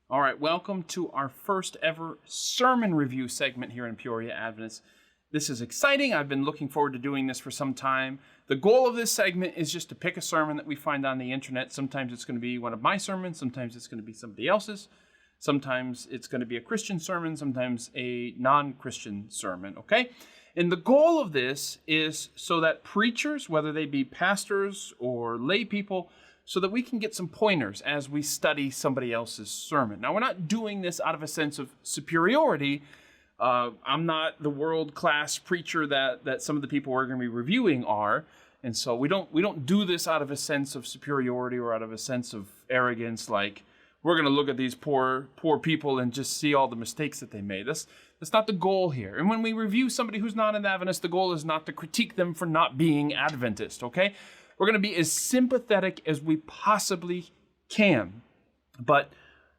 All right, welcome to our first ever sermon review segment here in Peoria Adventist. This is exciting. I've been looking forward to doing this for some time. The goal of this segment is just to pick a sermon that we find on the internet. Sometimes it's going to be one of my sermons. Sometimes it's going to be somebody else's. Sometimes it's going to be a Christian sermon. Sometimes a non-Christian sermon, okay? And the goal of this is so that preachers, whether they be pastors or lay people, so that we can get some pointers as we study somebody else's sermon. Now, we're not doing this out of a sense of superiority. I'm not the world-class preacher that some of the people we're going to be reviewing are, and so we don't do this out of a sense of superiority or out of a sense of arrogance, like we're going to look at these poor people and just see all the mistakes that they made. That's not the goal here. And when we review somebody who's not an Adventist, the goal is not to critique them for not being Adventist, okay? We're going to be as sympathetic as we possibly can. But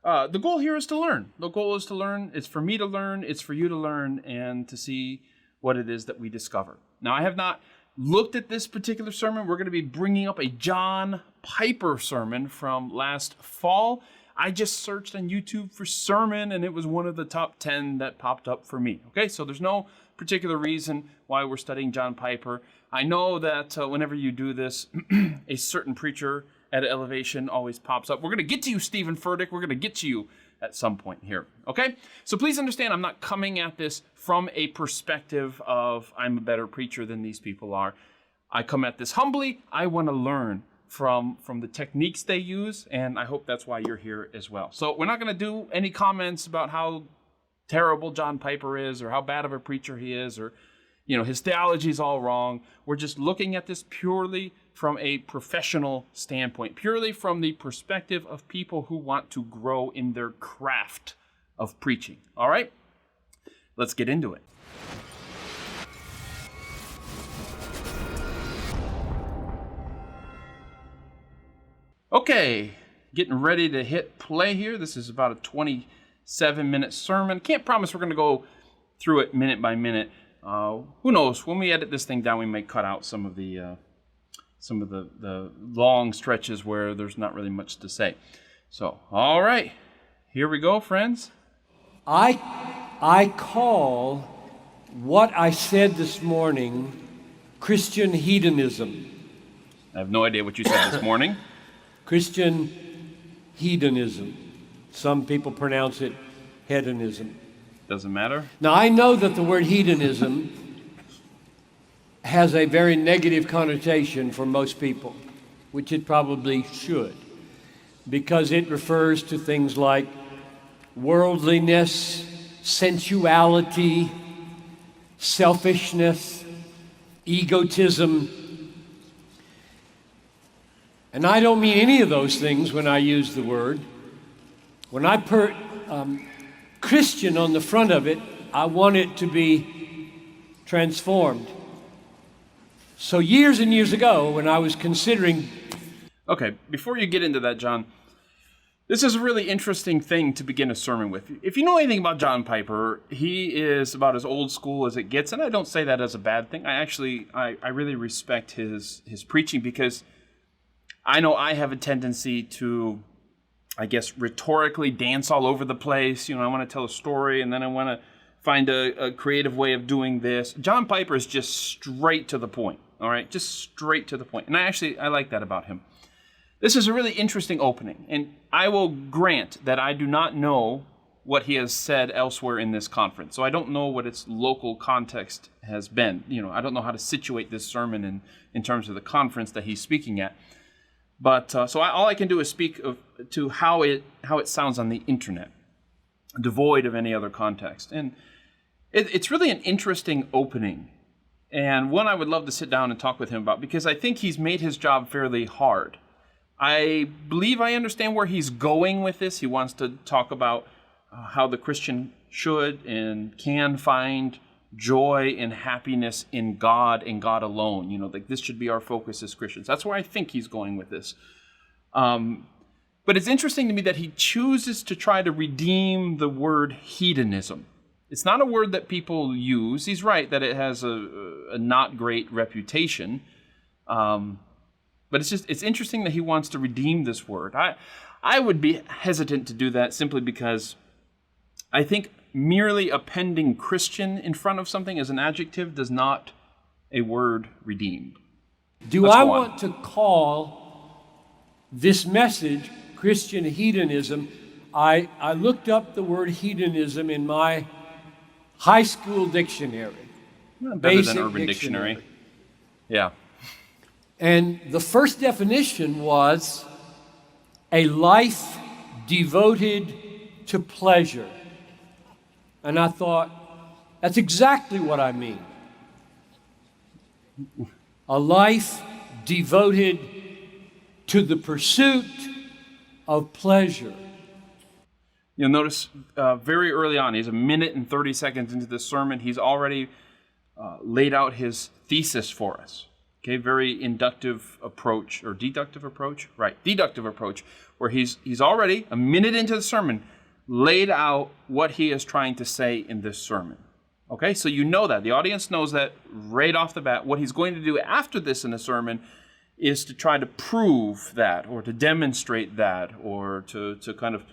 the goal here is to learn. The goal is to learn. It's for me to learn. It's for you to learn and to see what it is that we discover. Now, I have not looked at this particular sermon. We're going to be bringing up a John Piper sermon from last fall. I just searched on YouTube for sermon, and it was one of the top 10 that popped up for me. Okay, so there's no particular reason why we're studying John Piper. I know that whenever you do this, a certain preacher at Elevation always pops up. We're going to get to you, Stephen Furtick. We're going to get to you at some point here, okay? So please understand, I'm not coming at this from a perspective of I'm a better preacher than these people are. I come at this humbly. I want to learn from the techniques they use, and I hope that's why you're here as well. So we're not going to do any comments about how terrible John Piper is or how bad of a preacher he is or, his theology is all wrong. We're just looking at this purely from a professional standpoint, purely from the perspective of people who want to grow in their craft of preaching. All right? Let's get into it. Okay, getting ready to hit play here. This is about a 27-minute sermon. Can't promise we're going to go through it minute by minute. Who knows? When we edit this thing down, we may cut out some of the long stretches where there's not really much to say. So, all right, here we go, friends. I call what I said this morning Christian hedonism. I have no idea what you said this morning. Christian hedonism. Some people pronounce it hedonism. Doesn't matter. Now, I know that the word hedonism has a very negative connotation for most people, which it probably should, because it refers to things like worldliness, sensuality, selfishness, egotism. And I don't mean any of those things when I use the word. When I put Christian on the front of it, I want it to be transformed. So years and years ago, when I was considering... Okay, before you get into that, John, this is a really interesting thing to begin a sermon with. If you know anything about John Piper, he is about as old school as it gets, and I don't say that as a bad thing. I really respect his preaching, because I know I have a tendency to, I guess, rhetorically dance all over the place. I want to tell a story, and then I want to find a creative way of doing this. John Piper is just straight to the point, all right? Just straight to the point. And I like that about him. This is a really interesting opening, and I will grant that I do not know what he has said elsewhere in this conference. So I don't know what its local context has been. I don't know how to situate this sermon in terms of the conference that he's speaking at. But all I can do is speak to how it sounds on the internet, devoid of any other context. And it's really an interesting opening, and one I would love to sit down and talk with him about, because I think he's made his job fairly hard. I believe I understand where he's going with this. He wants to talk about how the Christian should and can find joy and happiness in God and God alone. Like this should be our focus as Christians. That's where I think he's going with this. But it's interesting to me that he chooses to try to redeem the word hedonism. It's not a word that people use. He's right that it has a not great reputation. But it's interesting that he wants to redeem this word. I would be hesitant to do that simply because I think merely appending Christian in front of something as an adjective does not a word redeem. Do I want to call this message Christian hedonism? I looked up the word hedonism in my high school dictionary. Better than Urban Dictionary. Yeah. And the first definition was a life devoted to pleasure. And I thought, that's exactly what I mean. A life devoted to the pursuit of pleasure. You'll notice very early on, he's a minute and 30 seconds into the sermon, he's already laid out his thesis for us. Okay, very inductive approach, or deductive approach? Right, deductive approach, where he's already, a minute into the sermon, laid out what he is trying to say in this sermon. Okay, so you know that. The audience knows that right off the bat. What he's going to do after this in the sermon is to try to prove that, or to demonstrate that, or to kind of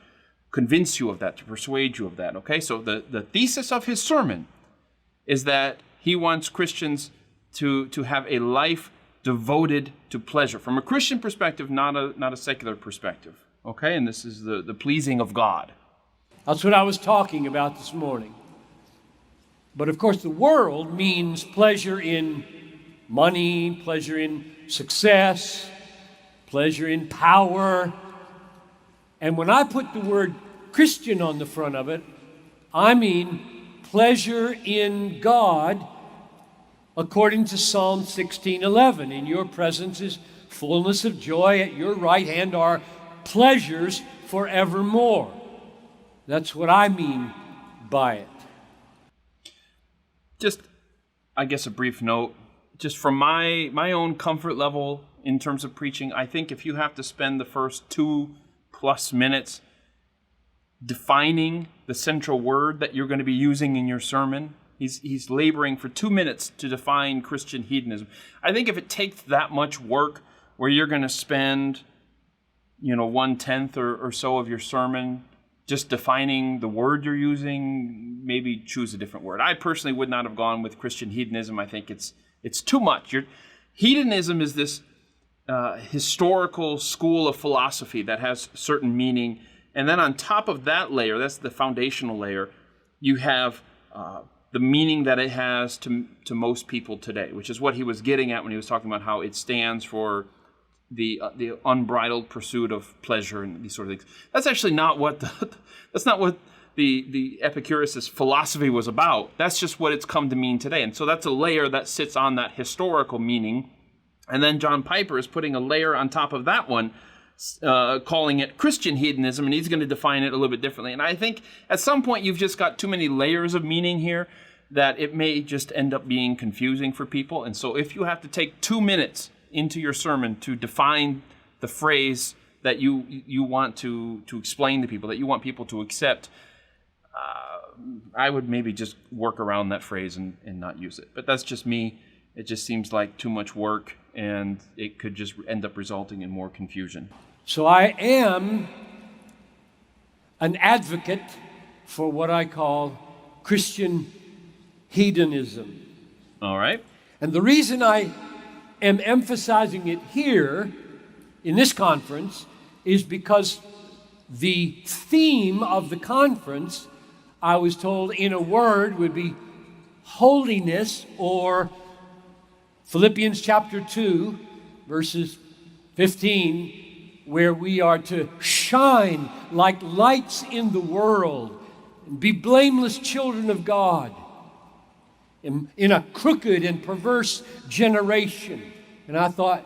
convince you of that, to persuade you of that. Okay, so the thesis of his sermon is that he wants Christians to have a life devoted to pleasure. From a Christian perspective, not a secular perspective. Okay, and this is the pleasing of God. That's what I was talking about this morning. But of course, the world means pleasure in money, pleasure in success, pleasure in power. And when I put the word Christian on the front of it, I mean pleasure in God, according to Psalm 16:11. In your presence is fullness of joy, at your right hand are pleasures forevermore. That's what I mean by it. Just, I guess, a brief note. Just from my own comfort level in terms of preaching, I think if you have to spend the first 2+ minutes defining the central word that you're going to be using in your sermon, he's laboring for 2 minutes to define Christian hedonism. I think if it takes that much work where you're going to spend, 1/10 or so of your sermon just defining the word you're using, maybe choose a different word. I personally would not have gone with Christian hedonism. I think it's too much. Hedonism is this historical school of philosophy that has certain meaning. And then on top of that layer, that's the foundational layer, you have the meaning that it has to most people today, which is what he was getting at when he was talking about how it stands for the unbridled pursuit of pleasure and these sort of things. That's actually not what the Epicurus' philosophy was about. That's just what it's come to mean today. And so that's a layer that sits on that historical meaning. And then John Piper is putting a layer on top of that one, calling it Christian hedonism, and he's going to define it a little bit differently. And I think at some point you've just got too many layers of meaning here that it may just end up being confusing for people. And so if you have to take 2 minutes into your sermon to define the phrase that you want to explain to people, that you want people to accept, I would maybe just work around that phrase and not use it. But that's just me. It just seems like too much work, and it could just end up resulting in more confusion. So I am an advocate for what I call Christian hedonism. All right. And the reason I am emphasizing it here in this conference is because the theme of the conference, I was told in a word, would be holiness, or Philippians chapter 2, verses 15, where we are to shine like lights in the world and be blameless children of God in a crooked and perverse generation. And I thought,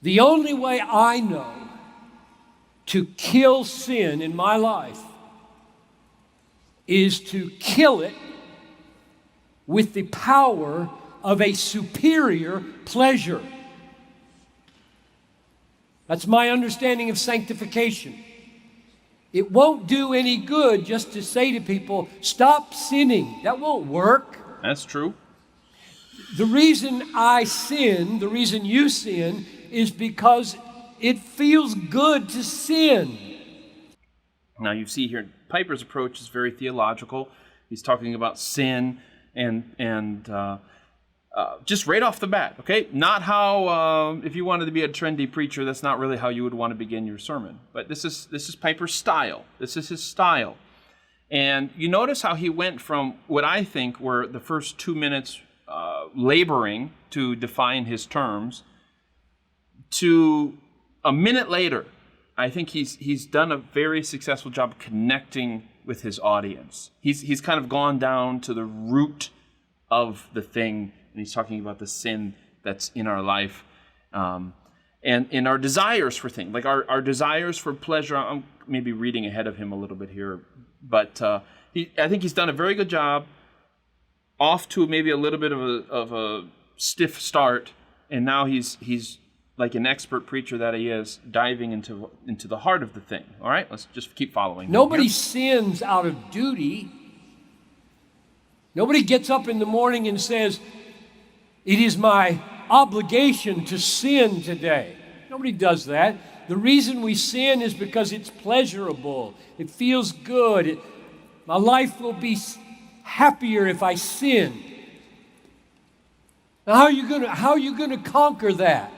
the only way I know to kill sin in my life is to kill it with the power of a superior pleasure. That's my understanding of sanctification. It won't do any good just to say to people, stop sinning. That won't work. That's true. The reason I sin, the reason you sin, is because it feels good to sin. Now you see here, Piper's approach is very theological. He's talking about sin and just right off the bat, okay? Not how, if you wanted to be a trendy preacher, that's not really how you would want to begin your sermon. But this is Piper's style. This is his style. And you notice how he went from what I think were the first 2 minutes laboring to define his terms to a minute later. I think he's done a very successful job of connecting with his audience. He's kind of gone down to the root of the thing, and he's talking about the sin that's in our life, and in our desires for things, like our desires for pleasure. I'm maybe reading ahead of him a little bit here, but I think he's done a very good job. Off to maybe a little bit of a stiff start, and now he's like an expert preacher that he is, diving into the heart of the thing. All right, let's just keep following. Nobody sins out of duty. Nobody gets up in the morning and says, it is my obligation to sin today. Nobody does that. The reason we sin is because it's pleasurable. It feels good. My life will be happier if I sin. Now, how are you gonna conquer that?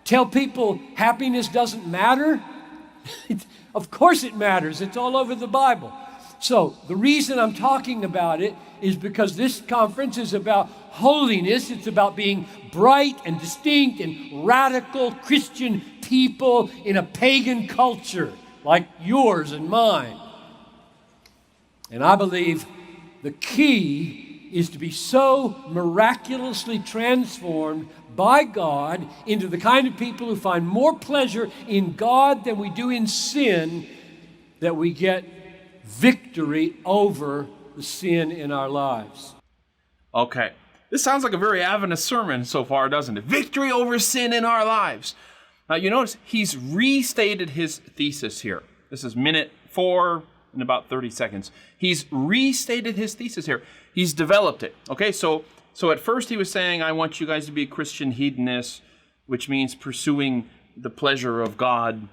Tell people happiness doesn't matter? Of course it matters. It's all over the Bible. So the reason I'm talking about it is because this conference is about holiness. It's about being bright and distinct and radical Christian people in a pagan culture like yours and mine. And I believe the key is to be so miraculously transformed by God into the kind of people who find more pleasure in God than we do in sin, that we get victory over the sin in our lives. Okay. This sounds like a very Adventist sermon so far, doesn't it? Victory over sin in our lives. Now, you notice he's restated his thesis here. This is minute 4 in about 30 seconds. He's restated his thesis here. He's developed it. Okay, so at first he was saying, I want you guys to be Christian hedonists, which means pursuing the pleasure of God.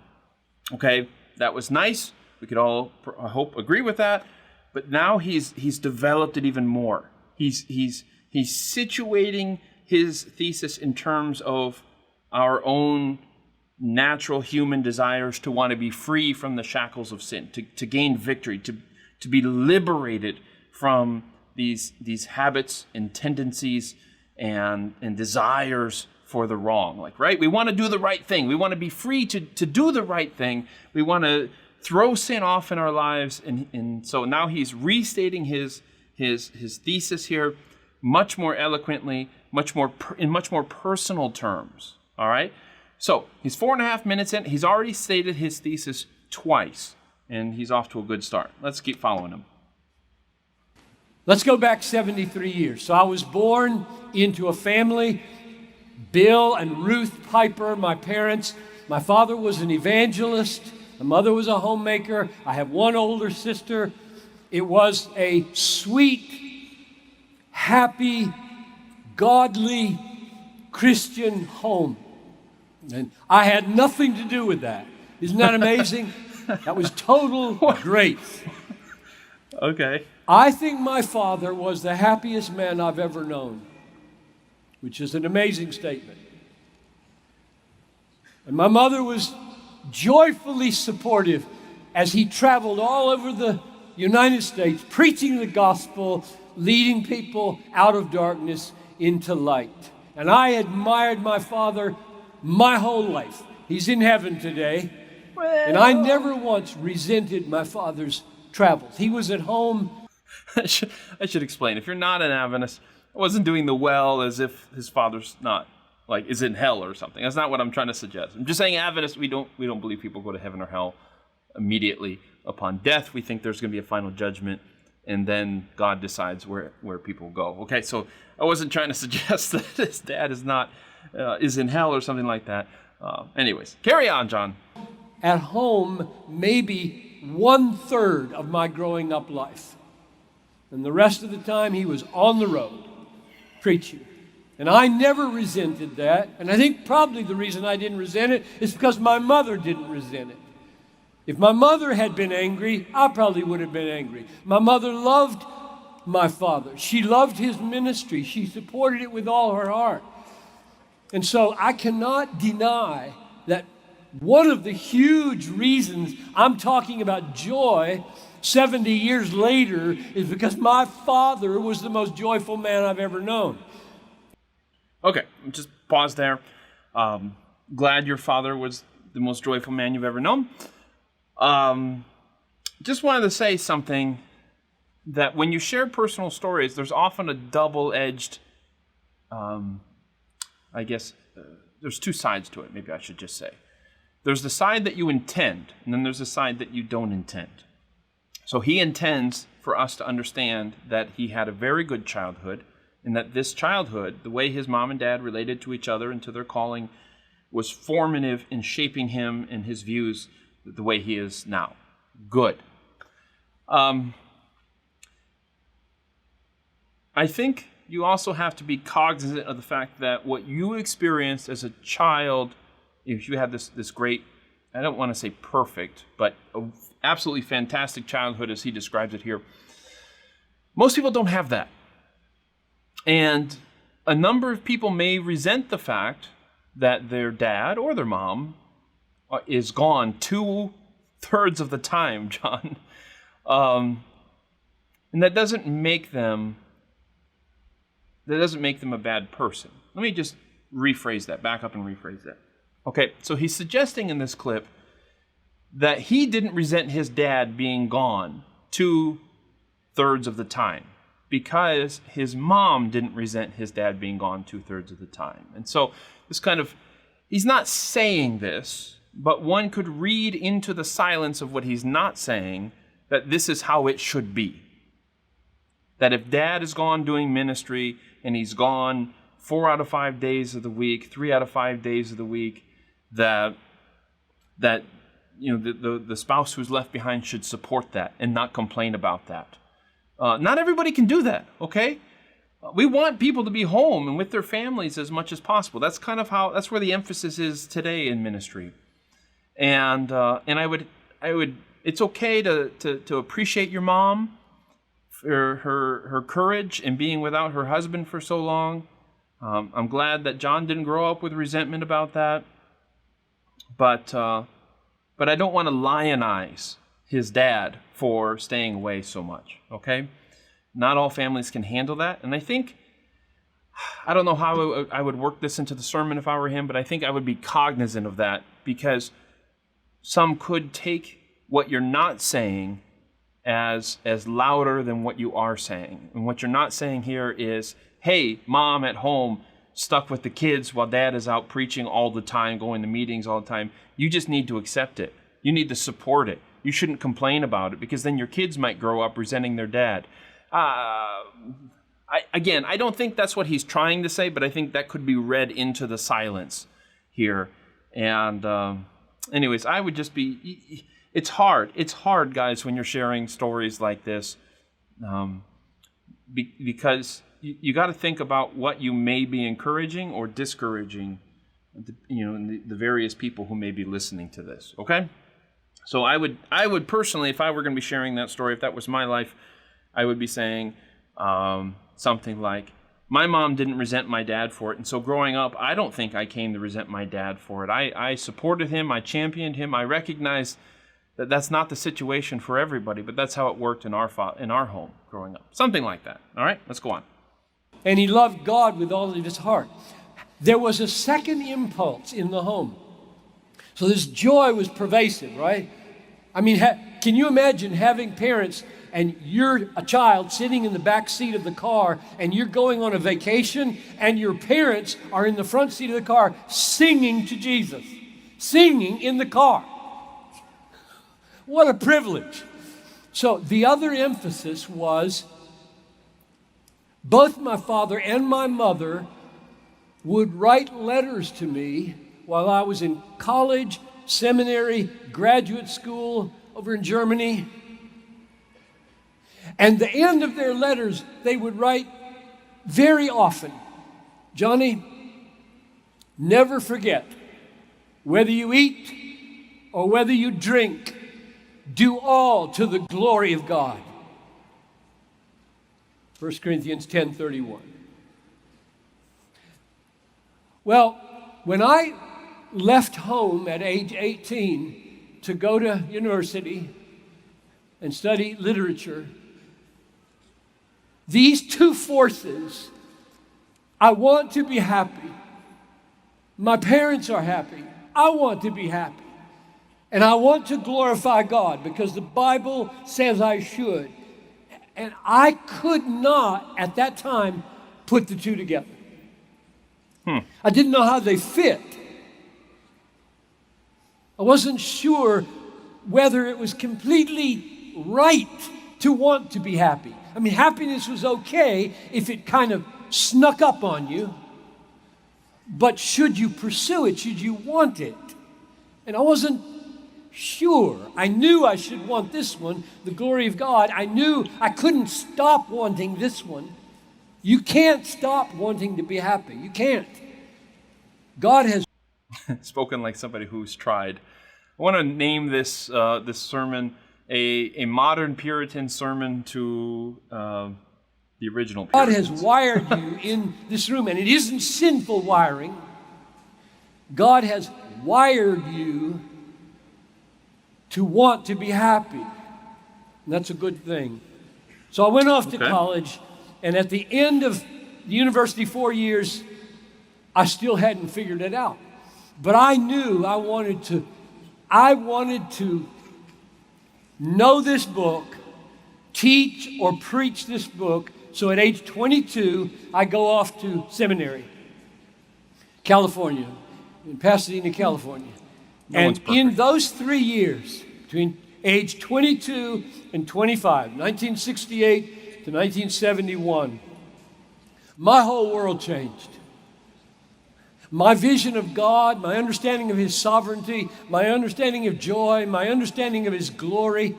Okay, that was nice. We could all, I hope, agree with that. But now he's developed it even more. He's situating his thesis in terms of our own natural human desires to want to be free from the shackles of sin, to gain victory, to be liberated from these habits and tendencies and desires for the wrong. Like, right? We want to do the right thing. We want to be free to do the right thing. We want to throw sin off in our lives. And so now he's restating his thesis here much more eloquently, in much more personal terms. All right? So he's 4.5 minutes in. He's already stated his thesis twice, and he's off to a good start. Let's keep following him. Let's go back 73 years. So I was born into a family, Bill and Ruth Piper, my parents. My father was an evangelist. My mother was a homemaker. I have one older sister. It was a sweet, happy, godly Christian home. And I had nothing to do with that. Isn't that amazing? That was total grace. Okay. I think my father was the happiest man I've ever known, which is an amazing statement. And my mother was joyfully supportive as he traveled all over the United States, preaching the gospel, leading people out of darkness into light. And I admired my father my whole life. He's in heaven today. And I never once resented my father's travels. He was at home. I should explain. If you're not an Adventist, I wasn't doing the well as if his father's not, like, is in hell or something. That's not what I'm trying to suggest. I'm just saying Adventists, we don't believe people go to heaven or hell immediately upon death. We think there's going to be a final judgment, and then God decides where people go. Okay, so I wasn't trying to suggest that his dad is in hell or something like that. Anyways, carry on, John. At home, maybe 1/3 of my growing up life. And the rest of the time, he was on the road preaching. And I never resented that. And I think probably the reason I didn't resent it is because my mother didn't resent it. If my mother had been angry, I probably would have been angry. My mother loved my father. She loved his ministry. She supported it with all her heart. And so I cannot deny that one of the huge reasons I'm talking about joy 70 years later is because my father was the most joyful man I've ever known. Okay, just pause there. Glad your father was the most joyful man you've ever known. Just wanted to say something, that when you share personal stories, there's often a double-edged, there's two sides to it, maybe I should just say. There's the side that you intend, and then there's the side that you don't intend. So he intends for us to understand that he had a very good childhood, and that this childhood, the way his mom and dad related to each other and to their calling, was formative in shaping him and his views the way he is now. Good. I think you also have to be cognizant of the fact that what you experienced as a child, if you had this great, I don't want to say perfect, but absolutely fantastic childhood as he describes it here, most people don't have that. And a number of people may resent the fact that their dad or their mom is gone 2/3 of the time, John. And that doesn't make them a bad person. Let me just rephrase that, back up and rephrase that. Okay, so he's suggesting in this clip that he didn't resent his dad being gone 2/3 of the time, because his mom didn't resent his dad being gone 2/3 of the time. And so this he's not saying this, but one could read into the silence of what he's not saying that this is how it should be. That if dad is gone doing ministry and he's gone 4 out of 5 days of the week, 3 out of 5 days of the week, that the spouse who's left behind should support that and not complain about that. Not everybody can do that, okay? We want people to be home and with their families as much as possible. That's that's where the emphasis is today in ministry. And it's okay to appreciate your mom for her courage in being without her husband for so long. I'm glad that John didn't grow up with resentment about that. But I don't want to lionize his dad for staying away so much, okay? Not all families can handle that. And I don't know how I would work this into the sermon if I were him, but I think I would be cognizant of that, because some could take what you're not saying as louder than what you are saying. And what you're not saying here is, hey, mom at home stuck with the kids while dad is out preaching all the time, going to meetings all the time. You just need to accept it. You need to support it. You shouldn't complain about it, because then your kids might grow up resenting their dad. I don't think that's what he's trying to say, but I think that could be read into the silence here. And anyways, I would just be... It's hard, guys, when you're sharing stories like this, because you got to think about what you may be encouraging or discouraging, the various people who may be listening to this. Okay, so I would personally, if I were going to be sharing that story, if that was my life, I would be saying something like, my mom didn't resent my dad for it, and so growing up, I don't think I came to resent my dad for it. I supported him, I championed him, I recognized that that's not the situation for everybody, but that's how it worked in our home growing up. Something like that. All right, let's go on. And he loved God with all of his heart. There was a second impulse in the home. So this joy was pervasive, right? I mean, can you imagine having parents and you're a child sitting in the back seat of the car and you're going on a vacation and your parents are in the front seat of the car singing to Jesus, singing in the car. What a privilege. So the other emphasis was both my father and my mother would write letters to me while I was in college, seminary, graduate school over in Germany. And the end of their letters, they would write very often, Johnny, never forget, whether you eat or whether you drink, do all to the glory of God. 1 Corinthians 10:31. Well, when I left home at age 18 to go to university and study literature, these two forces, I want to be happy. My parents are happy. I want to be happy. And I want to glorify God because the Bible says I should. And I could not, at that time, put the two together. I didn't know how they fit. I wasn't sure whether it was completely right to want to be happy. I mean, happiness was okay if it kind of snuck up on you. But should you pursue it? Should you want it? And I wasn't sure. I knew I should want this one, the glory of God. I knew I couldn't stop wanting this one. You can't stop wanting to be happy. You can't. God has spoken like somebody who's tried. I want to name this this sermon a modern Puritan sermon to the original God Puritans. has wired you in this room, and it isn't sinful wiring. God has wired you to want to be happy. And that's a good thing. So I went off to college, and at the end of the university 4 years, I still hadn't figured it out. But I knew I wanted to know this book, teach or preach this book. So at age 22, I go off to seminary, California, in Pasadena, California. And in those 3 years, between age 22 and 25, 1968 to 1971, my whole world changed. My vision of God, my understanding of His sovereignty, my understanding of joy, my understanding of His glory.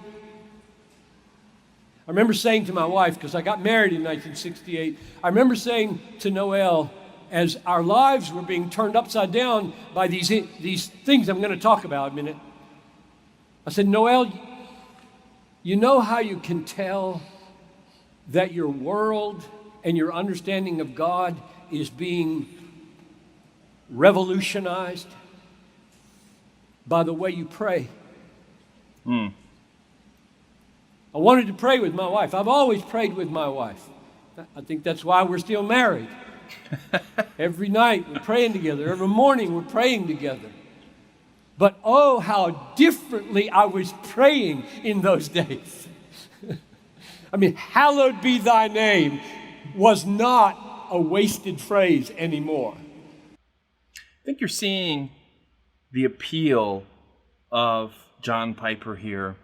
I remember saying to my wife, because I got married in 1968, I remember saying to Noelle, as our lives were being turned upside down by these things I'm going to talk about in a minute, I said, Noelle, you know how you can tell that your world and your understanding of God is being revolutionized? By the way you pray. I wanted to pray with my wife. I've always prayed with my wife. I think that's why we're still married. Every night we're praying together. Every morning we're praying together. But oh, how differently I was praying in those days. I mean, hallowed be thy name was not a wasted phrase anymore. I think you're seeing the appeal of John Piper here,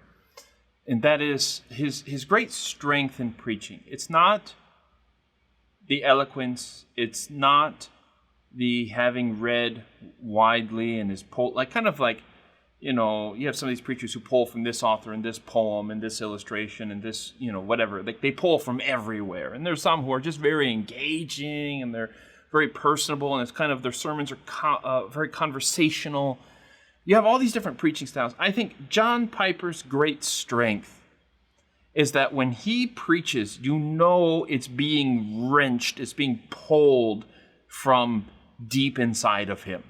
and that is his great strength in preaching. It's not the eloquence, it's not the having read widely and his you have some of these preachers who pull from this author and this poem and this illustration and this, whatever. They pull from everywhere. And there's some who are just very engaging and they're very personable, and it's kind of their sermons are very conversational. You have all these different preaching styles. I think John Piper's great strength is that when he preaches, it's being wrenched, it's being pulled from deep inside of him.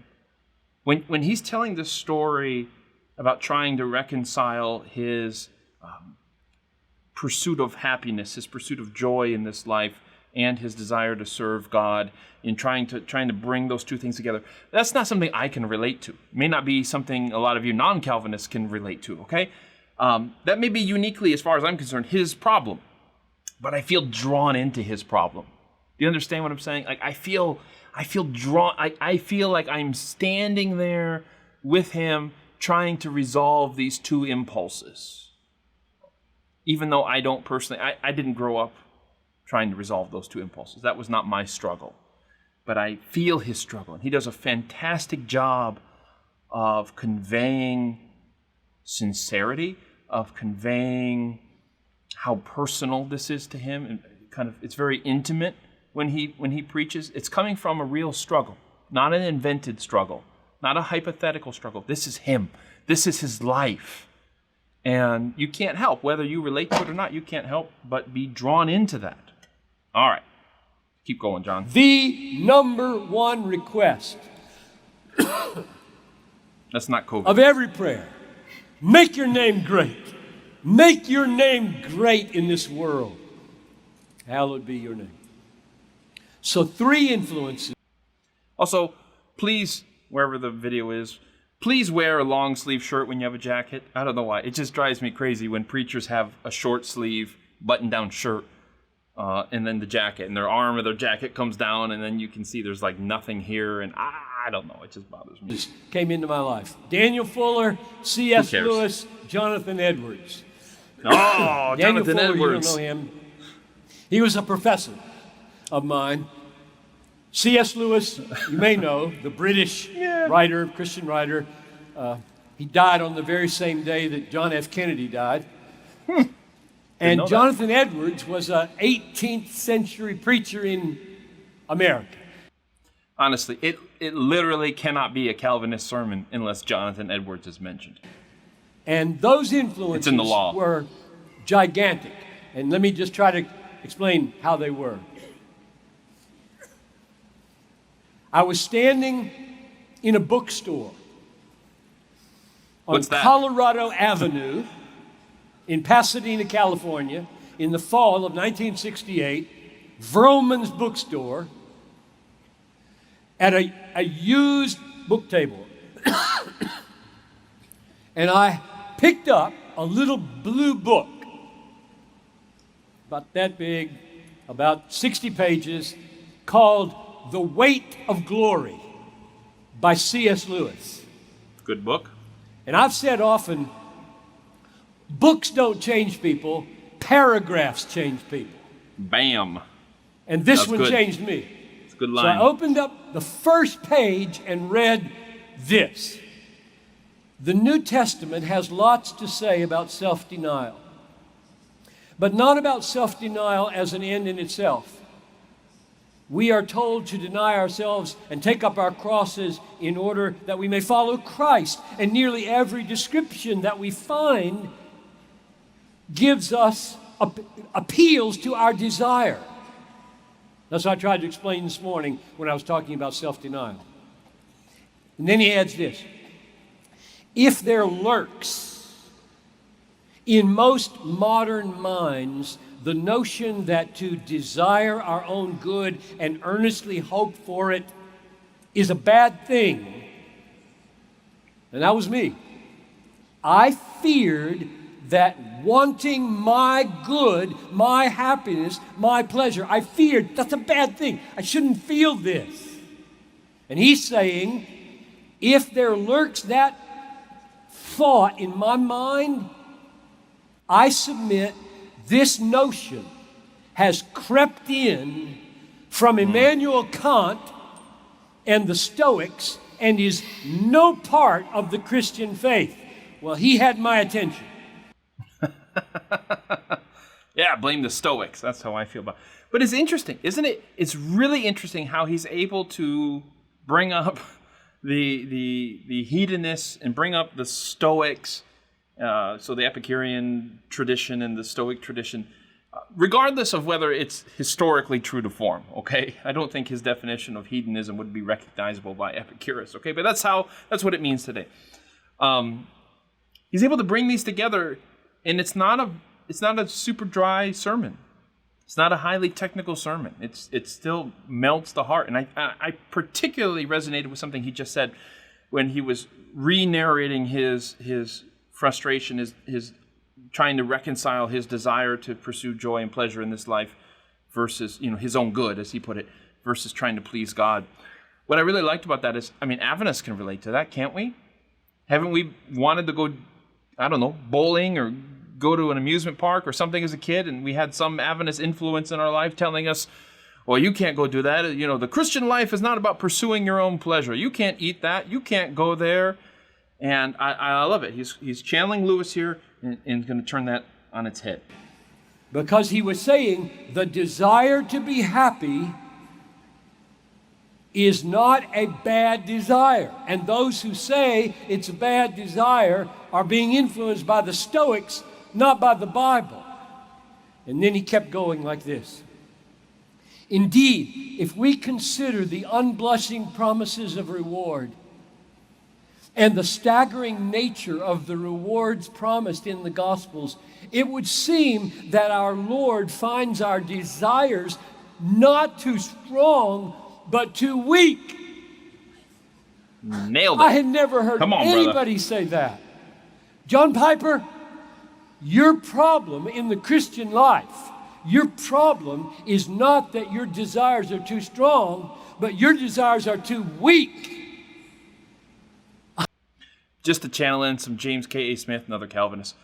When he's telling this story about trying to reconcile his pursuit of happiness, his pursuit of joy in this life, and his desire to serve God, in trying to bring those two things together, that's not something I can relate to. It may not be something a lot of you non-Calvinists can relate to, okay? That may be uniquely, as far as I'm concerned, his problem. But I feel drawn into his problem. Do you understand what I'm saying? Like I feel drawn. I feel like I'm standing there with him trying to resolve these two impulses. Even though I don't personally, I didn't grow up trying to resolve those two impulses. That was not my struggle. But I feel his struggle. And he does a fantastic job of conveying sincerity, of conveying how personal this is to him. And it's very intimate. when he preaches, it's coming from a real struggle, not an invented struggle, not a hypothetical struggle. This is him. This is his life. And you can't help, whether you relate to it or not, you can't help but be drawn into that. All right. Keep going, John. The number one request That's not COVID. of every prayer, make your name great. Make your name great in this world. Hallowed be your name. So 3 influences. Also, please, wherever the video is, please wear a long sleeve shirt when you have a jacket. I don't know why. It just drives me crazy when preachers have a short sleeve button down shirt and then the jacket, and their arm of their jacket comes down, and then you can see there's like nothing here, and I don't know. It just bothers me. Just came into my life. Daniel Fuller, C.S. Lewis, Jonathan Edwards. Oh, Daniel Jonathan Fuller, Edwards. You don't know him. He was a professor of mine. C.S. Lewis, you may know, the British writer, Christian writer. He died on the very same day that John F. Kennedy died. And Jonathan Edwards was an 18th century preacher in America. Honestly, it literally cannot be a Calvinist sermon unless Jonathan Edwards is mentioned. And those influences in the law. were gigantic. And let me just try to explain how they were. I was standing in a bookstore on What's that? Colorado Avenue in Pasadena, California, in the fall of 1968, Vroman's bookstore, at a used book table. And I picked up a little blue book, about that big, about 60 pages, called The Weight of Glory by C.S. Lewis. Good book. And I've said often, books don't change people, paragraphs change people. Bam. And this That's one good. changed me. It's a good So line. I opened up the first page and read this. The New Testament has lots to say about self-denial, but not about self-denial as an end in itself. We are told to deny ourselves and take up our crosses in order that we may follow Christ. And nearly every description that we find gives us, appeals to our desire. That's what I tried to explain this morning when I was talking about self-denial. And then he adds this. If there lurks in most modern minds the notion that to desire our own good and earnestly hope for it is a bad thing, and that was me. I feared that wanting my good, my happiness, my pleasure, I feared that's a bad thing. I shouldn't feel this. And he's saying, if there lurks that thought in my mind, I submit this notion has crept in from Immanuel Kant and the Stoics and is no part of the Christian faith. Well, he had my attention. Yeah, blame the Stoics. That's how I feel about it. But it's interesting, isn't it? It's really interesting how he's able to bring up the hedonists and bring up the Stoics, so the Epicurean tradition and the Stoic tradition, regardless of whether it's historically true to form, okay? I don't think his definition of hedonism would be recognizable by Epicurus, okay? But that's what it means today. He's able to bring these together, and it's not a super dry sermon. It's not a highly technical sermon. It still melts the heart. And I particularly resonated with something he just said when he was re-narrating his frustration, his trying to reconcile his desire to pursue joy and pleasure in this life versus, his own good, as he put it, versus trying to please God. What I really liked about that is, Adventists can relate to that, can't we? Haven't we wanted to go, bowling or go to an amusement park or something as a kid, and we had some Adventist influence in our life telling us, well, you can't go do that. The Christian life is not about pursuing your own pleasure. You can't eat that. You can't go there. And I love it. He's channeling Lewis here and going to turn that on its head. Because he was saying the desire to be happy is not a bad desire. And those who say it's a bad desire are being influenced by the Stoics, not by the Bible. And then he kept going like this. Indeed, if we consider the unblushing promises of reward and the staggering nature of the rewards promised in the Gospels, it would seem that our Lord finds our desires not too strong, but too weak. Nailed it. I had never heard anybody say that. John Piper, your problem in the Christian life, your problem is not that your desires are too strong, but your desires are too weak. Just to channel in some James K.A. Smith and other Calvinists,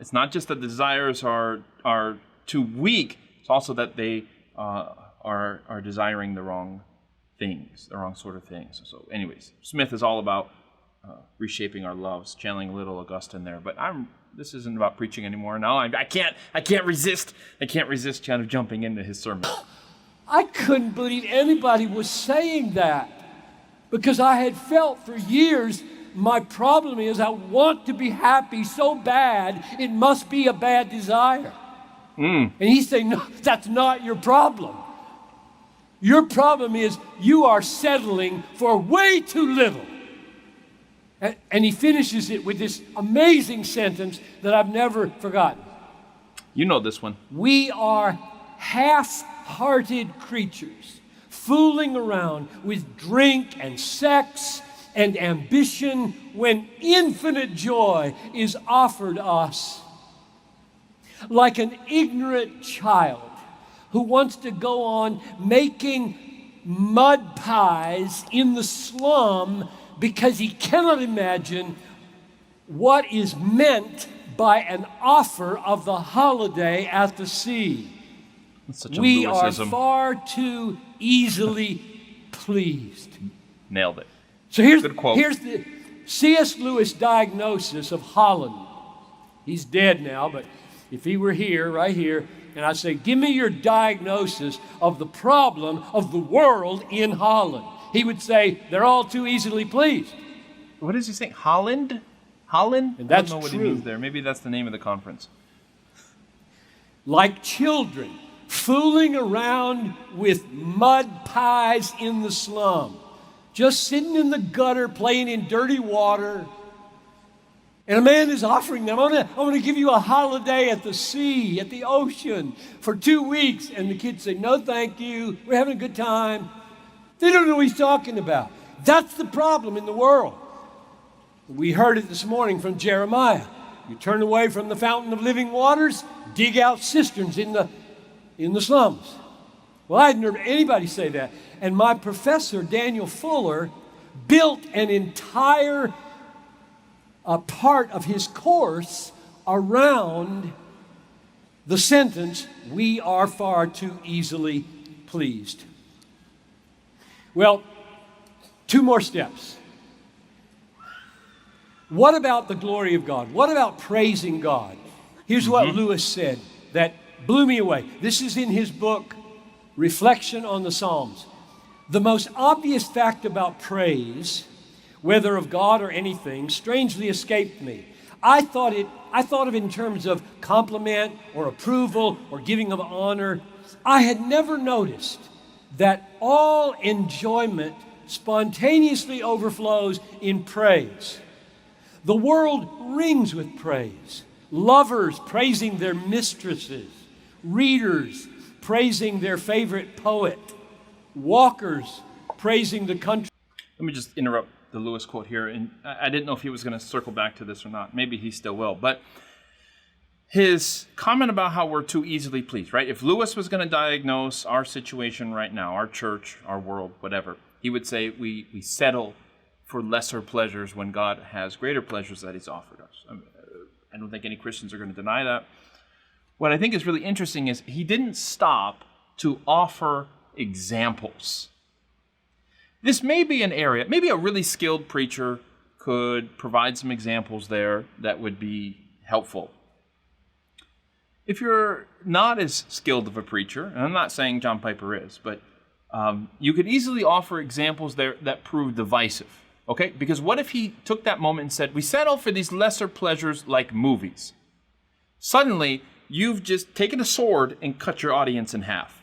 it's not just that the desires are too weak, it's also that they are desiring the wrong things, the wrong sort of things. So anyways, Smith is all about reshaping our loves, channeling a little Augustine there. But this isn't about preaching anymore. No, I can't resist kind of jumping into his sermon. I couldn't believe anybody was saying that, because I had felt for years my problem is I want to be happy so bad, it must be a bad desire. And he's saying, no, that's not your problem. Your problem is you are settling for way too little. And he finishes it with this amazing sentence that I've never forgotten. You know this one. We are half-hearted creatures, fooling around with drink and sex and ambition when infinite joy is offered us. Like an ignorant child who wants to go on making mud pies in the slum because he cannot imagine what is meant by an offer of the holiday at the sea. We are far too easily pleased. Nailed it. So here's the C.S. Lewis diagnosis of Holland. He's dead now, but if he were here, right here, and I say, give me your diagnosis of the problem of the world in Holland, he would say, they're all too easily pleased. What is he saying? Holland? Holland? And that's I don't know what true. he means there. Maybe that's the name of the conference. Like children, fooling around with mud pies in the slum, just sitting in the gutter, playing in dirty water. And a man is offering them, I'm going to give you a holiday at the sea, at the ocean, for 2 weeks. And the kids say, no, thank you. We're having a good time. They don't know what he's talking about. That's the problem in the world. We heard it this morning from Jeremiah. You turn away from the fountain of living waters, dig out cisterns in the slums. Well, I hadn't heard anybody say that. And my professor, Daniel Fuller, built an entire part of his course around the sentence, we are far too easily pleased. Well, 2 more steps. What about the glory of God? What about praising God? Here's what Lewis said that blew me away. This is in his book, Reflection on the Psalms. The most obvious fact about praise, whether of God or anything, strangely escaped me. I thought of it in terms of compliment or approval or giving of honor. I had never noticed that all enjoyment spontaneously overflows in praise. The world rings with praise. Lovers praising their mistresses, readers praising their favorite poet, walkers praising the country. Let me just interrupt the Lewis quote here, and I didn't know if he was going to circle back to this or not. Maybe he still will, but his comment about how we're too easily pleased, right? If Lewis was going to diagnose our situation right now, our church, our world, whatever, he would say we settle for lesser pleasures when God has greater pleasures that he's offered us. I don't think any Christians are going to deny that. What I think is really interesting is he didn't stop to offer examples. This may be an area, maybe a really skilled preacher could provide some examples there that would be helpful. If you're not as skilled of a preacher, and I'm not saying John Piper is, but You could easily offer examples there that prove divisive, okay? Because what if he took that moment and said, we settle for these lesser pleasures like movies? Suddenly, you've just taken a sword and cut your audience in half.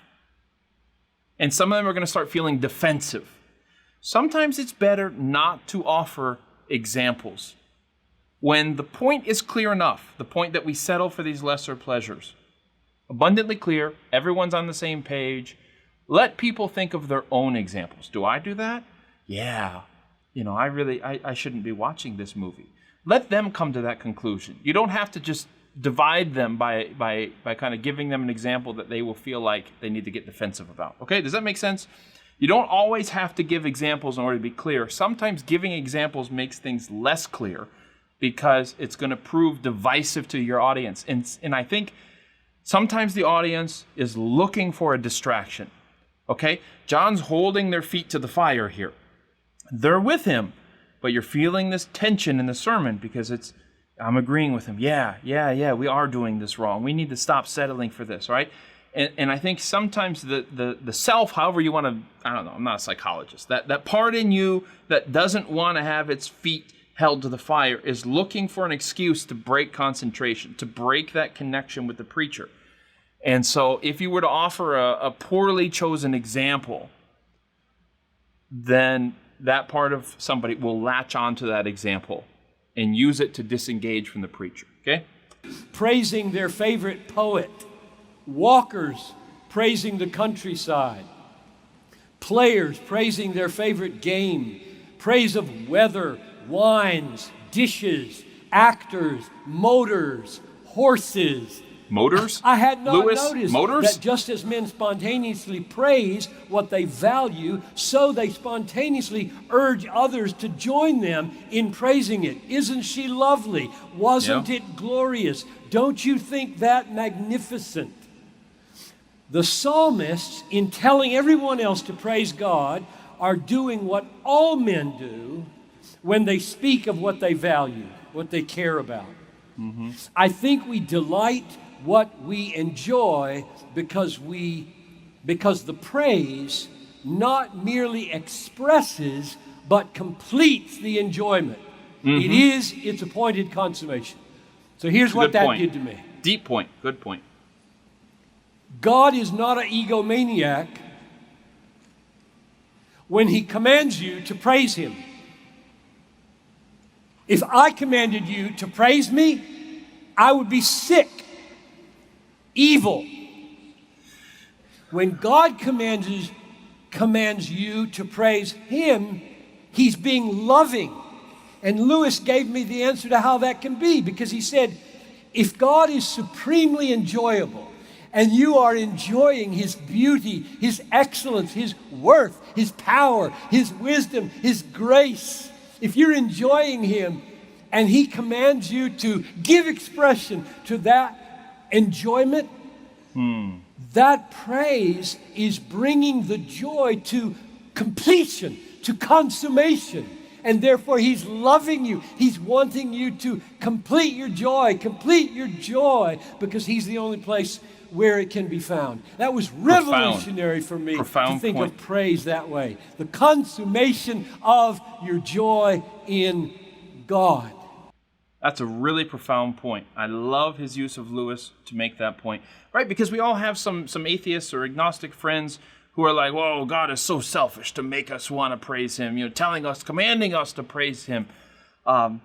And some of them are going to start feeling defensive. Sometimes it's better not to offer examples. When the point is clear enough, the point that we settle for these lesser pleasures, abundantly clear, everyone's on the same page, let people think of their own examples. Do I do that? Yeah. I shouldn't be watching this movie. Let them come to that conclusion. You don't have to just divide them by kind of giving them an example that they will feel like they need to get defensive about. Okay, does that make sense? You don't always have to give examples in order to be clear. Sometimes giving examples makes things less clear because it's going to prove divisive to your audience. And I think sometimes the audience is looking for a distraction. Okay? John's holding their feet to the fire here. They're with him, but you're feeling this tension in the sermon because I'm agreeing with him. Yeah, we are doing this wrong. We need to stop settling for this, right? And I think sometimes the self, however you want to, I don't know, I'm not a psychologist, that part in you that doesn't want to have its feet held to the fire is looking for an excuse to break concentration, to break that connection with the preacher. And so if you were to offer a poorly chosen example, then that part of somebody will latch onto that example and use it to disengage from the preacher, okay? Praising their favorite poet, walkers praising the countryside, players praising their favorite game, praise of weather, wines, dishes, actors, motors, horses. Motors? I had not Lewis, noticed motors? that just as men spontaneously praise what they value, so they spontaneously urge others to join them in praising it. Isn't she lovely? Wasn't it glorious? Don't you think that magnificent? The psalmists, in telling everyone else to praise God, are doing what all men do when they speak of what they value, what they care about. Mm-hmm. I think we delight what we enjoy because the praise not merely expresses but completes the enjoyment. Mm-hmm. It is its appointed consummation. So here's what that did to me. Deep point. Good point. God is not an egomaniac when he commands you to praise him. If I commanded you to praise me, I would be sick, evil. When God commands you to praise him, he's being loving. And Lewis gave me the answer to how that can be, because he said, if God is supremely enjoyable, and you are enjoying his beauty, his excellence, his worth, his power, his wisdom, his grace, if you're enjoying him and he commands you to give expression to that enjoyment, that praise is bringing the joy to completion, to consummation. And therefore he's loving you. He's wanting you to complete your joy, because he's the only place where it can be found. That was revolutionary for me to think of praise that way. The consummation of your joy in God. That's a really profound point. I love his use of Lewis to make that point. Right, because we all have some atheists or agnostic friends who are like, whoa, God is so selfish to make us want to praise him, telling us, commanding us to praise him. And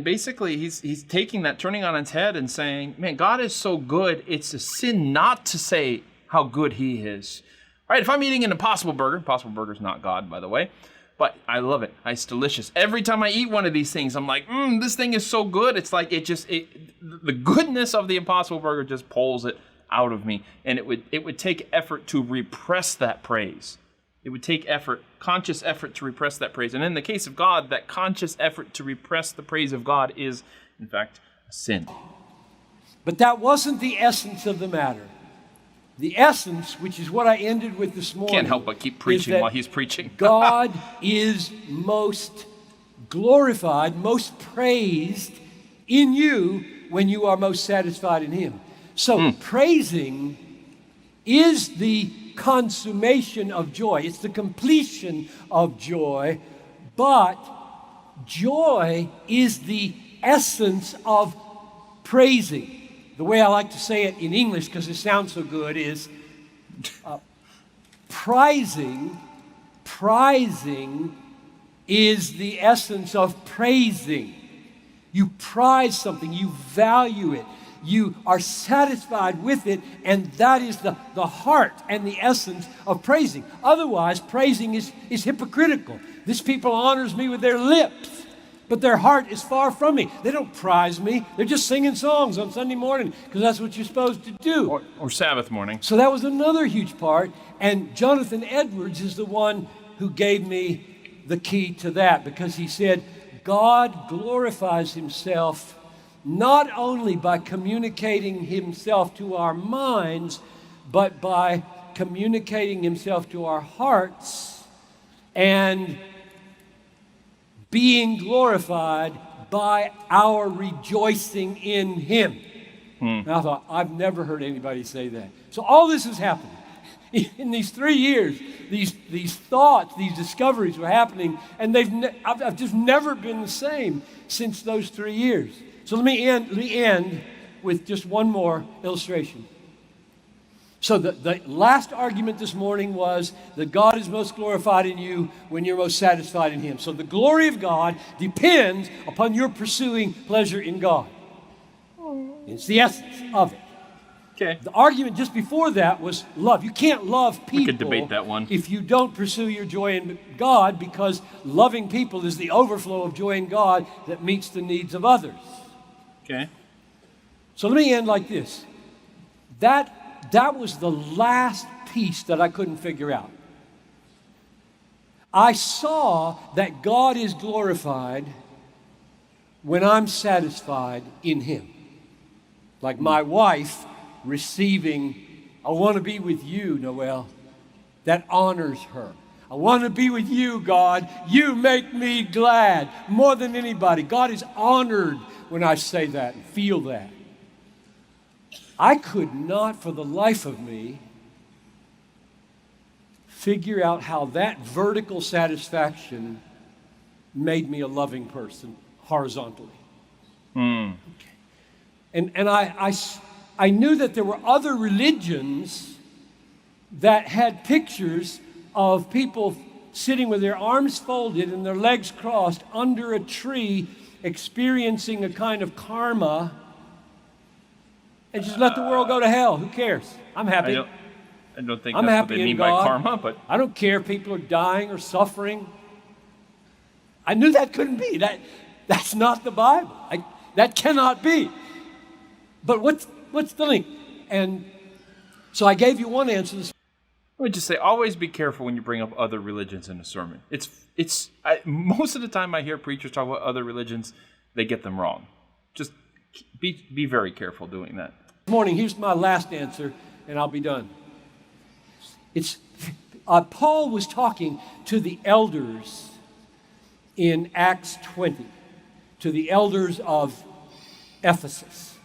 basically he's taking that, turning on its head and saying, man, God is so good, it's a sin not to say how good he is. All right, if I'm eating an Impossible Burger's not God, by the way, but I love it. It's delicious. Every time I eat one of these things, I'm like, this thing is so good. It's like the goodness of the Impossible Burger just pulls it out of me. And it would take effort to repress that praise. It would take effort, conscious effort to repress that praise. And in the case of God, that conscious effort to repress the praise of God is, in fact, a sin. But that wasn't the essence of the matter. The essence, which is what I ended with this morning, can't help but keep preaching while he's preaching. God is most glorified, most praised in you when you are most satisfied in him. So praising is the consummation of joy. It's the completion of joy. But joy is the essence of praising. The way I like to say it in English, because it sounds so good, is prizing is the essence of praising. You prize something, you value it, you are satisfied with it, and that is the heart and the essence of praising. Otherwise, praising is hypocritical. This people honors me with their lips, but their heart is far from me. They don't prize me. They're just singing songs on Sunday morning because that's what you're supposed to do. Or Sabbath morning. So that was another huge part, and Jonathan Edwards is the one who gave me the key to that, because he said, God glorifies himself not only by communicating himself to our minds, but by communicating himself to our hearts and being glorified by our rejoicing in him. And I thought, I've never heard anybody say that. So all this is happening. In these 3 years, these thoughts, these discoveries were happening, and I've just never been the same since those 3 years. So let me end with just one more illustration. So the last argument this morning was that God is most glorified in you when you're most satisfied in him. So the glory of God depends upon your pursuing pleasure in God. It's the essence of it. Okay. The argument just before that was love. You can't love people We could debate that one. if you don't pursue your joy in God, because loving people is the overflow of joy in God that meets the needs of others. Okay. So let me end like this. That was the last piece that I couldn't figure out. I saw that God is glorified when I'm satisfied in him. Like my wife receiving, I want to be with you, Noel. That honors her. I want to be with you, God. You make me glad more than anybody. God is honored when I say that and feel that. I could not for the life of me figure out how that vertical satisfaction made me a loving person horizontally. And I knew that there were other religions that had pictures of people sitting with their arms folded and their legs crossed under a tree, experiencing a kind of karma, and just let the world go to hell. Who cares? I'm happy. I don't think I'm that's what happy they in mean God. by karma, but I don't care if people are dying or suffering. I knew that couldn't be. That's not the Bible. That cannot be. But what's the link? And so I gave you one answer. I would just say, always be careful when you bring up other religions in a sermon. Most of the time I hear preachers talk about other religions, they get them wrong. Just be very careful doing that. This morning, here's my last answer, and I'll be done. Paul was talking to the elders in Acts 20, to the elders of Ephesus.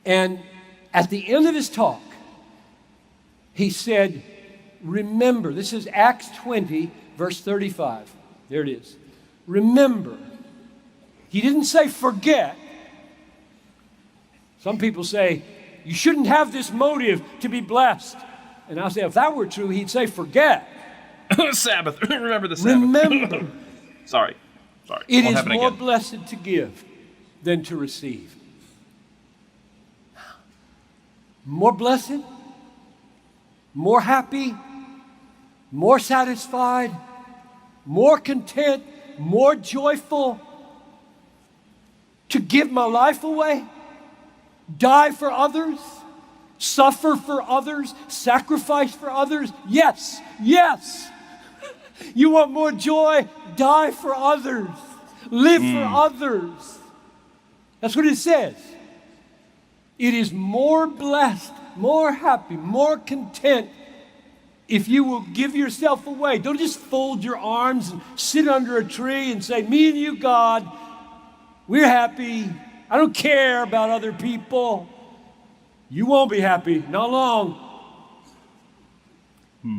And at the end of his talk, he said, remember, this is Acts 20, verse 35. There it is. Remember. He didn't say forget. Some people say, you shouldn't have this motive to be blessed. And I say, if that were true, he'd say forget. Sabbath. Remember the Sabbath. Remember. Sorry. It Won't is happen more again. blessed to give than to receive. More blessed, more happy, more satisfied, more content, more joyful to give my life away, die for others, suffer for others, sacrifice for others. Yes. You want more joy? Die for others. Live for others. That's what it says. It is more blessed, more happy, more content if you will give yourself away. Don't just fold your arms and sit under a tree and say, me and you, God, we're happy. I don't care about other people. You won't be happy, not long.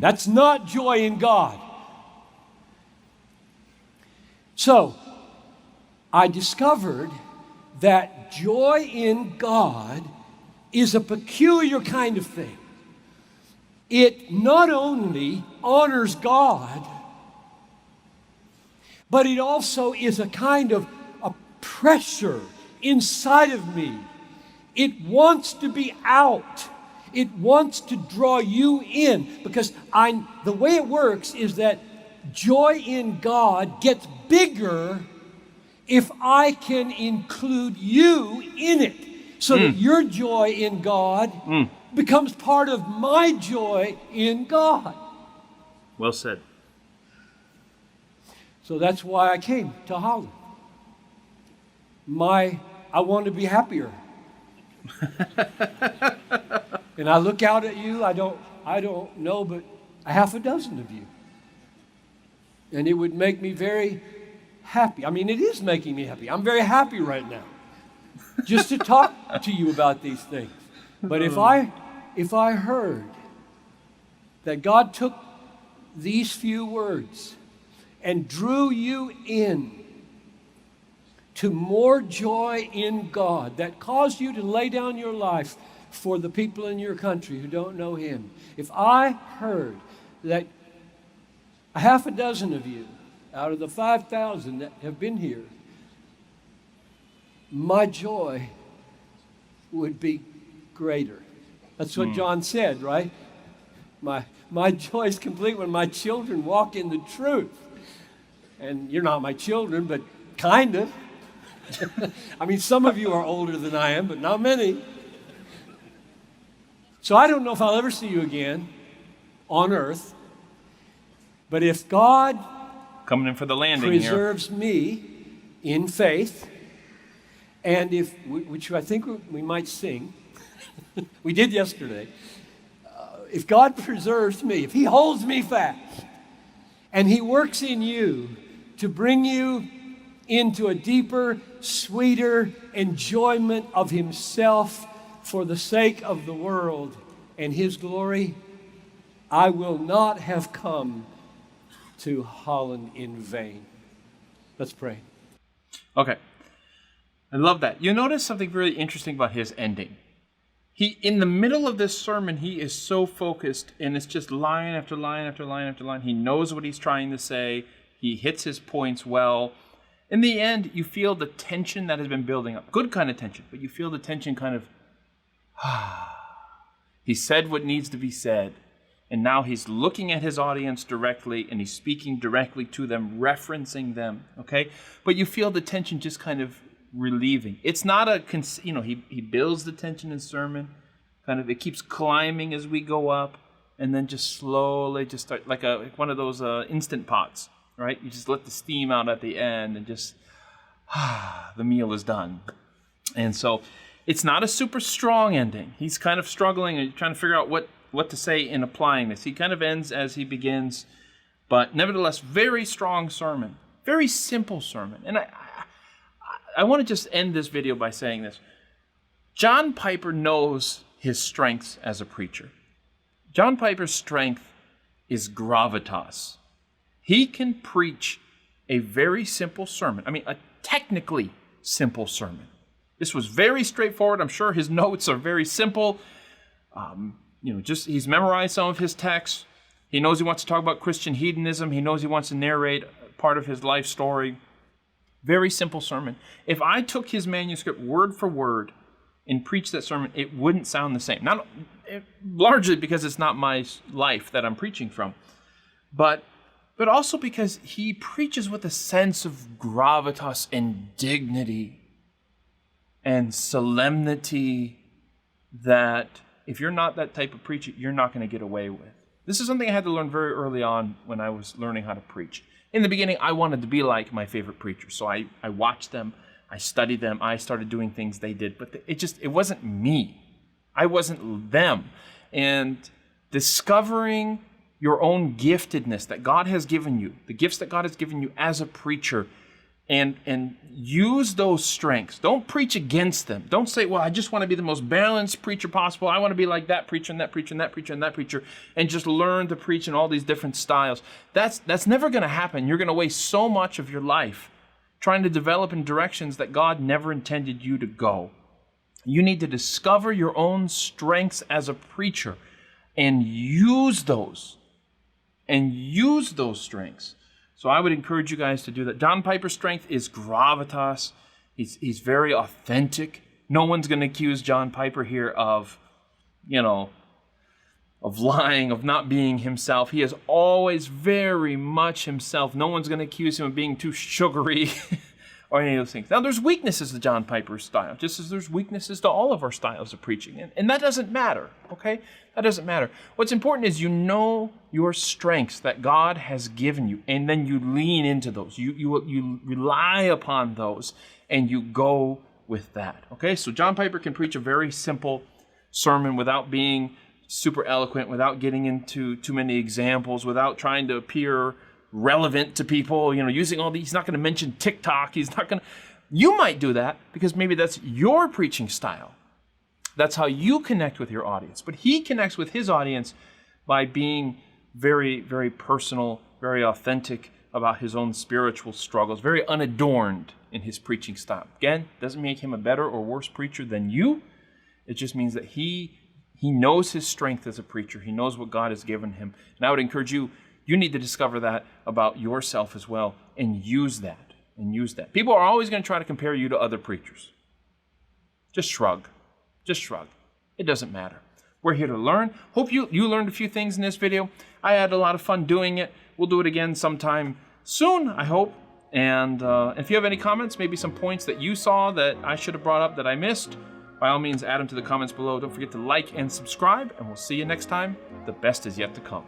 That's not joy in God. So, I discovered that joy in God is a peculiar kind of thing. It not only honors God, but it also is a kind of a pressure inside of me. It wants to be out. It wants to draw you in, because the way it works is that joy in God gets bigger if I can include you in it, so that your joy in God becomes part of my joy in God. Well said. So that's why I came to Holland. I want to be happier. And I look out at you, I don't know, but a half a dozen of you. And it would make me very happy. I mean, it is making me happy. I'm very happy right now just to talk to you about these things. But if I heard that God took these few words and drew you in to more joy in God, that caused you to lay down your life for the people in your country who don't know Him, if I heard that a half a dozen of you out of the 5,000 that have been here, my joy would be greater. That's what John said, right? My joy is complete when my children walk in the truth. And you're not my children, but kind of. I mean, some of you are older than I am, but not many. So I don't know if I'll ever see you again on earth. But if God Coming in for the landing preserves me in faith, and which I think we might sing, we did yesterday, if God preserves me, if He holds me fast, and He works in you to bring you into a deeper, sweeter enjoyment of Himself for the sake of the world and His glory, I will not have come to Holland in vain. Let's pray. Okay. I love that. You notice something really interesting about his ending. In the middle of this sermon, he is so focused, and it's just line after line after line after line. He knows what he's trying to say. He hits his points well. In the end, you feel the tension that has been building up. Good kind of tension, but you feel the tension kind of, he said what needs to be said. And now he's looking at his audience directly, and he's speaking directly to them, referencing them, okay? But you feel the tension just kind of relieving. It's not he builds the tension in sermon, kind of, it keeps climbing as we go up, and then just slowly just start, like one of those Instant Pots, right? You just let the steam out at the end, and just, the meal is done. And so it's not a super strong ending. He's kind of struggling and trying to figure out what to say in applying this. He kind of ends as he begins, but nevertheless, very strong sermon, very simple sermon. And I want to just end this video by saying this. John Piper knows his strengths as a preacher. John Piper's strength is gravitas. He can preach a very simple sermon. I mean, a technically simple sermon. This was very straightforward. I'm sure his notes are very simple. He's memorized some of his texts. He knows he wants to talk about Christian hedonism. He knows he wants to narrate part of his life story. Very simple sermon. If I took his manuscript word for word and preached that sermon, it wouldn't sound the same. Not largely because it's not my life that I'm preaching from, but also because he preaches with a sense of gravitas and dignity and solemnity that if you're not that type of preacher, you're not going to get away with. This is something I had to learn very early on when I was learning how to preach. In the beginning, I wanted to be like my favorite preachers, so I watched them, I studied them, I started doing things they did, but it wasn't me. I wasn't them. And discovering your own giftedness that God has given you, the gifts that God has given you as a preacher, and use those strengths. Don't preach against them. Don't say, well, I just want to be the most balanced preacher possible. I want to be like that preacher and that preacher and that preacher and that preacher, and just learn to preach in all these different styles. That's never going to happen. You're going to waste so much of your life trying to develop in directions that God never intended you to go. You need to discover your own strengths as a preacher and use those. And use those strengths. So I would encourage you guys to do that. John Piper's strength is gravitas. He's very authentic. No one's going to accuse John Piper here of lying, of not being himself. He is always very much himself. No one's going to accuse him of being too sugary or any of those things. Now, there's weaknesses to John Piper's style, just as there's weaknesses to all of our styles of preaching. And that doesn't matter, okay? That doesn't matter. What's important is you know your strengths that God has given you, and then you lean into those. You rely upon those, and you go with that, okay? So John Piper can preach a very simple sermon without being super eloquent, without getting into too many examples, without trying to appear relevant to people, using all these. He's not going to mention TikTok. You might do that because maybe that's your preaching style. That's how you connect with your audience. But he connects with his audience by being very, very personal, very authentic about his own spiritual struggles, very unadorned in his preaching style. Again, doesn't make him a better or worse preacher than you. It just means that he knows his strength as a preacher. He knows what God has given him. And I would encourage you, you need to discover that about yourself as well and use that. People are always going to try to compare you to other preachers. Just shrug. It doesn't matter. We're here to learn. Hope you learned a few things in this video. I had a lot of fun doing it. We'll do it again sometime soon, I hope. And if you have any comments, maybe some points that you saw that I should have brought up that I missed, by all means, add them to the comments below. Don't forget to like and subscribe, and we'll see you next time. The best is yet to come.